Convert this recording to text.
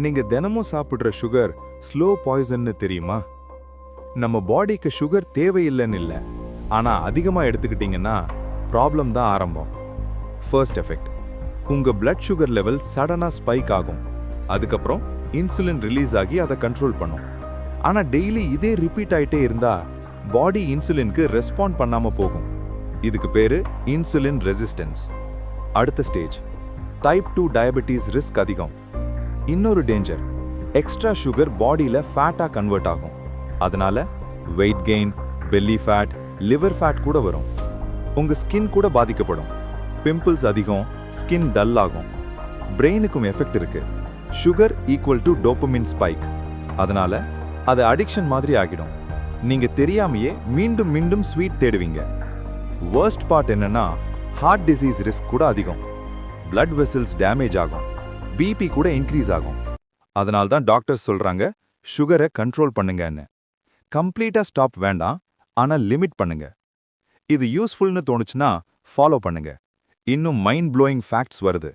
நீங்க தினமும் சாப்பிடுற சுகர் ஸ்லோ பாய்சன்னு தெரியுமா? நம்ம பாடிக்கு சுகர் தேவையில்லைன்னு இல்ல, ஆனா அதிகமா எடுத்துக்கிட்டீங்கன்னா ப்ராப்ளம் தான் ஆரம்பம். ஃபர்ஸ்ட் எஃபெக்ட், உங்க பிளட் சுகர் லெவல் சடனா ஸ்பைக் ஆகும். அதுக்கப்புறம் இன்சுலின் ரிலீஸ் ஆகி அதை கண்ட்ரோல் பண்ணும். ஆனா டெய்லி இதே ரிப்பீட் ஆயிட்டே இருந்தா பாடி இன்சுலினுக்கு ரெஸ்பாண்ட் பண்ணாம போகும். இதுக்கு பேரு இன்சுலின் ரெசிஸ்டன்ஸ். அடுத்த ஸ்டேஜ், டைப் 2 டயபெட்டிஸ் ரிஸ்க் அதிகம். இன்னொரு டேஞ்சர், எக்ஸ்ட்ரா சுகர் பாடியில ஃபேட்டா கன்வெர்ட் ஆகும். அதனால weight gain, belly fat, liver fat கூட வரும். உங்க ஸ்கின் கூட பாதிக்கப்படும். பிம்பிள்ஸ் அதிகம், ஸ்கின் டல் ஆகும். பிரெயினுக்கும் எஃபெக்ட் இருக்கு. Sugar equal to dopamine spike. அதனால அது அடிக்ஷன் மாதிரி ஆகிடும். நீங்க தெரியாமையே மீண்டும் மீண்டும் ஸ்வீட் தேடுவீங்க. வர்ஸ்ட் பார்ட் என்னன்னா, ஹார்ட் டிசீஸ் ரிஸ்க் கூட அதிகம். பிளட் வெசல்ஸ் டேமேஜ் ஆகும், பிபி கூட இன்க்ரீஸ் ஆகும். அதனால தான் டாக்டர்ஸ் சொல்றாங்க சுகரை கண்ட்ரோல் பண்ணுங்கன்னு. கம்ப்ளீட்டா ஸ்டாப் வேண்டாம், ஆனா லிமிட் பண்ணுங்க. இது யூஸ்ஃபுல்னு தோணுச்சுன்னா ஃபாலோ பண்ணுங்க. இன்னும் மைண்ட் ப்ளோயிங் ஃபேக்ட்ஸ் வருது.